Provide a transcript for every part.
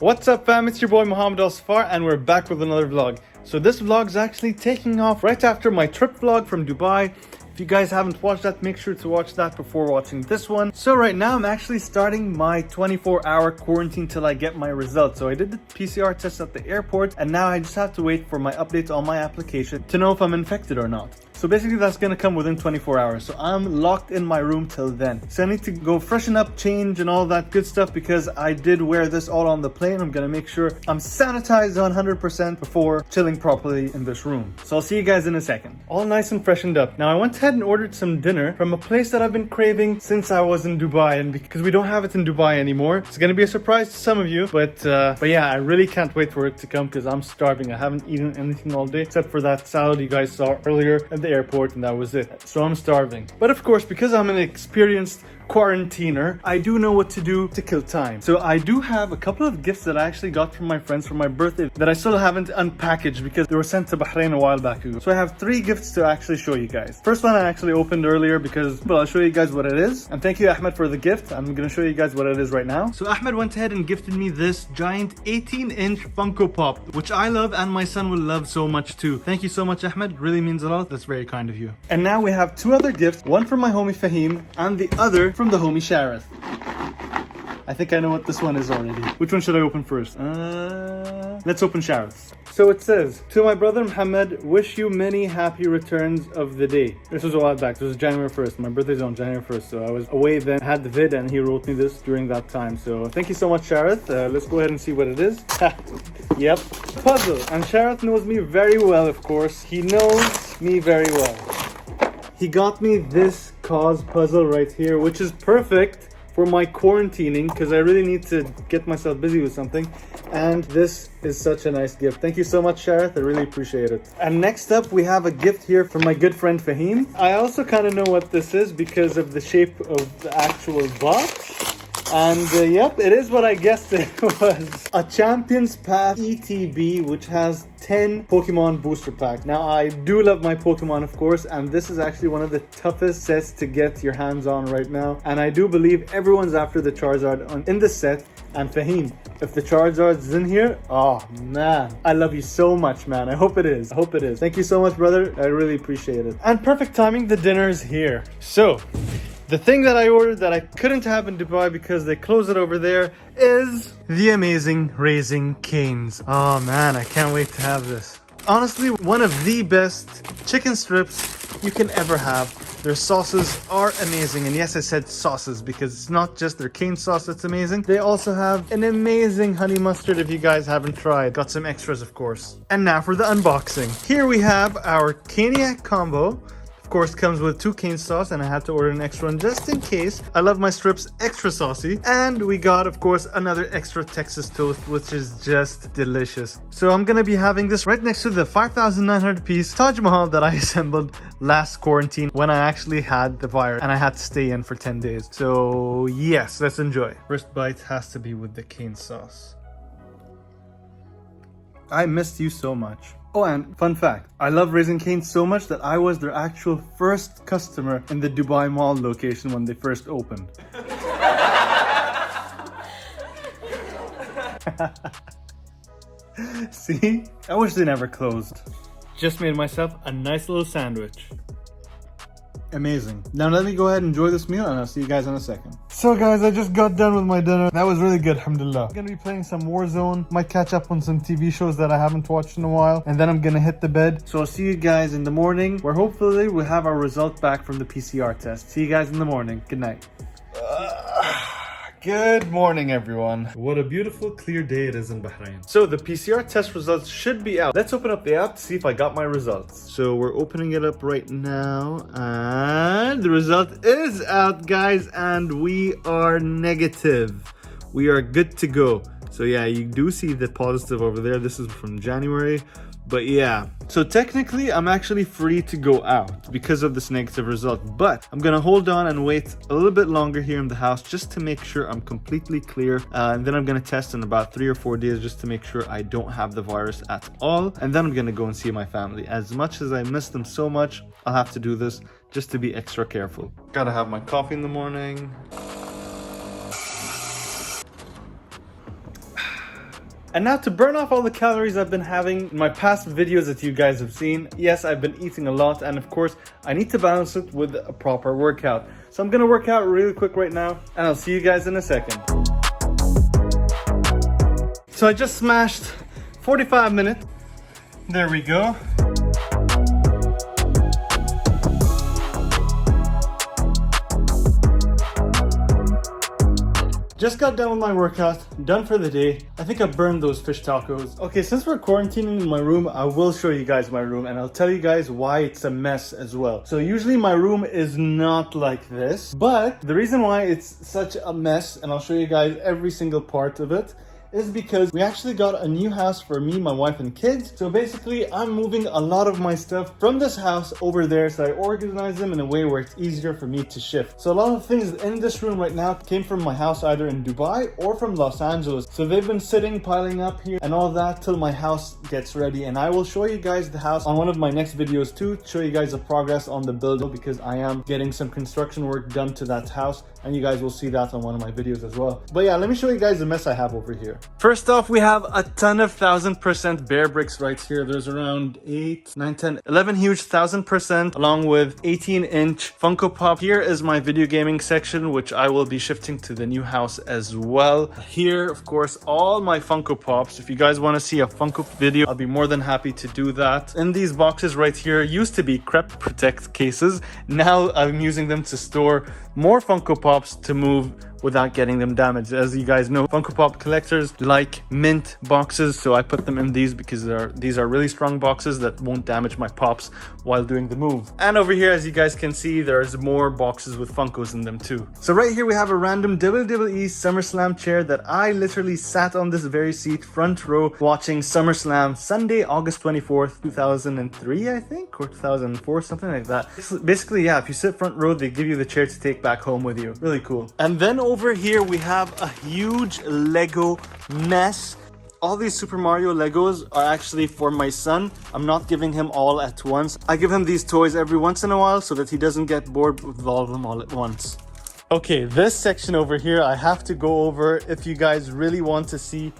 What's up fam, it's your boy Mohamed Safar and we're back with another vlog. So this vlog's actually taking off right after my trip vlog from Dubai. If you guys haven't watched that, make sure to watch that before watching this one. So right now I'm actually starting my 24-hour quarantine till I get my results. So I did the PCR test at the airport and now I just have to wait for my updates on my application to know if I'm infected or not. So basically that's gonna come within 24 hours. So I'm locked in my room till then. So I need to go freshen up, change and all that good stuff because I did wear this all on the plane. I'm gonna make sure I'm sanitized 100% before chilling properly in this room. So I'll see you guys in a second. All nice and freshened up. Now I went ahead and ordered some dinner from a place that I've been craving since I was in Dubai, and because we don't have it in Dubai anymore, it's gonna be a surprise to some of you. But yeah, I really can't wait for it to come because I'm starving. I haven't eaten anything all day except for that salad you guys saw earlier at the airport, and that was it. So I'm starving. But of course, because I'm an experienced quarantiner, I do know what to do to kill time. So I do have a couple of gifts that I actually got from my friends for my birthday that I still haven't unpackaged because they were sent to Bahrain a while back ago. So I have 3 gifts to actually show you guys. First one I actually opened earlier because, well, I'll show you guys what it is. And thank you Ahmed for the gift. I'm gonna show you guys what it is right now. So Ahmed went ahead and gifted me this giant 18-inch Funko Pop, which I love and my son will love so much too. Thank you so much Ahmed, it really means a lot. That's very kind of you. And now we have 2 other gifts, one from my homie Fahim and the other from the homie Shareth. I think I know what this one is already. Which one should I open first? Let's open Shareth's. So it says, to my brother Mohamed, wish you many happy returns of the day. This was a while back. This was January 1st. My birthday's on January 1st. So I was away then, had the vid, and he wrote me this during that time. So thank you so much, Shareth. Let's go ahead and see what it is. Yep. Puzzle. And Shareth knows me very well, of course. He knows me very well. He got me this cause puzzle right here, which is perfect for my quarantining because I really need to get myself busy with something. And this is such a nice gift. Thank you so much, Shareth. I really appreciate it. And next up, we have a gift here from my good friend Fahim. I also kind of know what this is because of the shape of the actual box. And yep, it is what I guessed it was. A Champions Path ETB, which has 10 Pokemon booster pack. Now, I do love my Pokemon, of course, and this is actually one of the toughest sets to get your hands on right now. And I do believe everyone's after the Charizard in this set. And Fahim, if the Charizard's in here, oh man, I love you so much, man. I hope it is. I hope it is. Thank you so much, brother. I really appreciate it. And perfect timing, the dinner is here. So, the thing that I ordered that I couldn't have in Dubai because they closed it over there is the amazing Raising Cane's. Oh man, I can't wait to have this. Honestly, one of the best chicken strips you can ever have. Their sauces are amazing, and yes, I said sauces because it's not just their cane sauce that's amazing. They also have an amazing honey mustard if you guys haven't tried. Got some extras, of course. And now for the unboxing. Here we have our Caniac combo. Of course, comes with 2 cane sauce, and I had to order an extra one just in case. I love my strips extra saucy. And we got, of course, another extra Texas toast, which is just delicious. So I'm gonna be having this right next to the 5,900 piece Taj Mahal that I assembled last quarantine when I actually had the virus and I had to stay in for 10 days. So yes, let's enjoy. First bite has to be with the cane sauce. I missed you so much. Oh, and fun fact, I love Raising Cane's so much that I was their actual first customer in the Dubai Mall location when they first opened. See? I wish they never closed. Just made myself a nice little sandwich. Amazing. Now let me go ahead and enjoy this meal and I'll see you guys in a second. So guys, I just got done with my dinner. That was really good, alhamdulillah. I'm gonna be playing some Warzone. Might catch up on some TV shows that I haven't watched in a while. And then I'm gonna hit the bed. So I'll see you guys in the morning where hopefully we'll have our result back from the PCR test. See you guys in the morning. Good night. Good morning, everyone. What a beautiful, clear day it is in Bahrain. So the PCR test results should be out. Let's open up the app to see if I got my results. So we're opening it up right now. And the result is out, guys. And we are negative. We are good to go. So yeah, you do see the positive over there. This is from January. But yeah, so technically I'm actually free to go out because of this negative result, but I'm gonna hold on and wait a little bit longer here in the house just to make sure I'm completely clear, and then I'm gonna test in about 3 or 4 days just to make sure I don't have the virus at all, and then I'm gonna go and see my family. As much as I miss them so much, I'll have to do this just to be extra careful. Gotta have my coffee in the morning. And now to burn off all the calories I've been having in my past videos that you guys have seen. Yes, I've been eating a lot, and of course, I need to balance it with a proper workout. So I'm gonna work out really quick right now, and I'll see you guys in a second. So I just smashed 45 minutes. There we go. Just got done with my workout, done for the day. I think I burned those fish tacos. Okay, since we're quarantining in my room, I will show you guys my room and I'll tell you guys why it's a mess as well. So usually my room is not like this, but the reason why it's such a mess, and I'll show you guys every single part of it, is because we actually got a new house for me, my wife, and kids. So basically, I'm moving a lot of my stuff from this house over there, so I organize them in a way where it's easier for me to shift. So a lot of things in this room right now came from my house either in Dubai or from Los Angeles. So they've been sitting, piling up here and all that till my house gets ready. And I will show you guys the house on one of my next videos too, to show you guys the progress on the build, because I am getting some construction work done to that house, and you guys will see that on one of my videos as well. But yeah, let me show you guys the mess I have over here. First off, we have a ton of 1000% bear bricks right here. There's around 8, 9, 10, 11 huge 1000%, along with 18-inch Funko Pop. Here is my video gaming section, which I will be shifting to the new house as well. Here, of course, all my Funko Pops. If you guys want to see a Funko video, I'll be more than happy to do that. In these boxes right here used to be Crep Protect cases. Now I'm using them to store more Funko Pops to move without getting them damaged. As you guys know, Funko Pop collectors like mint boxes, so I put them in these because these are really strong boxes that won't damage my pops while doing the move. And over here, as you guys can see, there's more boxes with Funkos in them too. So right here we have a random WWE SummerSlam chair that I literally sat on this very seat, front row, watching SummerSlam Sunday, August 24th, 2003, I think, or 2004, something like that. Basically, yeah, if you sit front row, they give you the chair to take back home with you. Really cool. And then over here we have a huge Lego mess. All these Super Mario Legos are actually for my son. I'm not giving him all at once. I give him these toys every once in a while so that he doesn't get bored with all of them all at once. Okay, this section over here I have to go over if you guys really want to see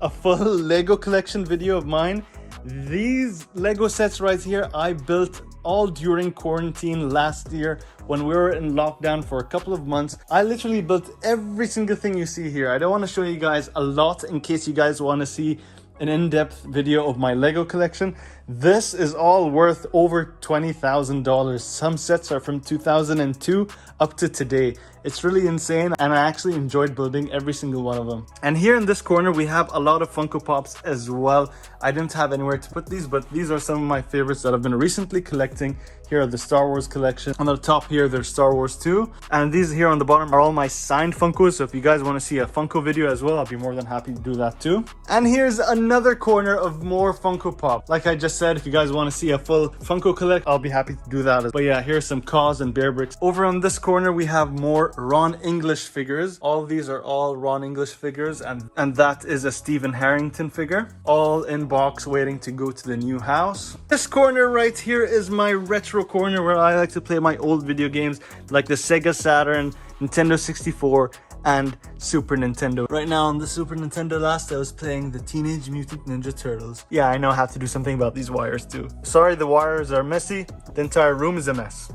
a full Lego collection video of mine. These Lego sets right here I built all during quarantine last year when we were in lockdown for a couple of months. I literally built every single thing you see here. I don't want to show you guys a lot in case you guys want to see an in-depth video of my Lego collection. This is all worth over $20,000. Some sets are from 2002 up to today. It's really insane, and I actually enjoyed building every single one of them. And here in this corner, we have a lot of Funko Pops as well. I didn't have anywhere to put these, but these are some of my favorites that I've been recently collecting. Here are the Star Wars collection. On the top here, there's Star Wars 2. And these here on the bottom are all my signed Funkos. So if you guys want to see a Funko video as well, I'll be more than happy to do that too. And here's another corner of more Funko Pop. Like I just said, if you guys want to see a full Funko collect, I'll be happy to do that. But yeah, here's some Cause and Bear Bricks. Over on this corner, we have more Ron English figures. All of these are all Ron English figures, and that is a Stephen Harrington figure, all in box waiting to go to the new house. This corner right here is my retro corner where I like to play my old video games like the Sega Saturn, Nintendo 64, and Super Nintendo. Right now on the Super Nintendo I was playing the Teenage Mutant Ninja Turtles. Yeah, I know I have to do something about these wires too. Sorry, the wires are messy. The entire room is a mess.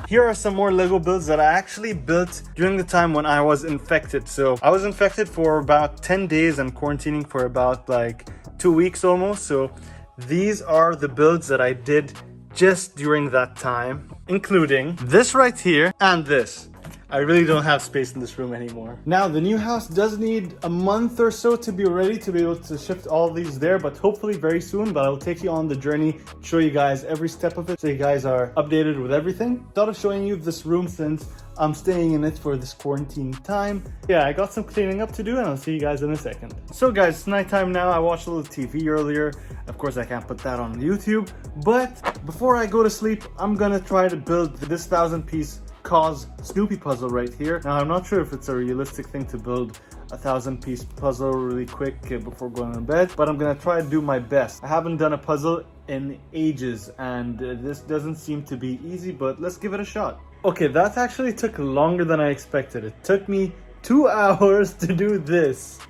Here are some more Lego builds that I actually built during the time when I was infected. So I was infected for about 10 days and quarantining for about like 2 weeks almost. So these are the builds that I did just during that time, including this right here and this. I really don't have space in this room anymore. Now, the new house does need a month or so to be ready to be able to shift all these there, but hopefully very soon. But I'll take you on the journey, show you guys every step of it so you guys are updated with everything. Thought of showing you this room since I'm staying in it for this quarantine time. Yeah, I got some cleaning up to do and I'll see you guys in a second. So guys, it's nighttime now. I watched a little TV earlier. Of course, I can't put that on YouTube. But before I go to sleep, I'm gonna try to build this 1000-piece Cause Snoopy puzzle right here. Now, I'm not sure if it's a realistic thing to build a 1000-piece puzzle really quick before going to bed, but I'm gonna try to do my best. I haven't done a puzzle in ages and this doesn't seem to be easy, but let's give it a shot. Okay, that actually took longer than I expected. It took me 2 hours to do this.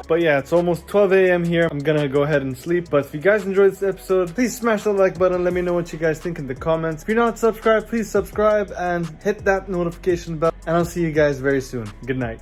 But yeah, it's almost 12 a.m. here. I'm gonna go ahead and sleep. But if you guys enjoyed this episode, please smash the like button. Let me know what you guys think in the comments. If you're not subscribed, please subscribe and hit that notification bell. And I'll see you guys very soon. Good night.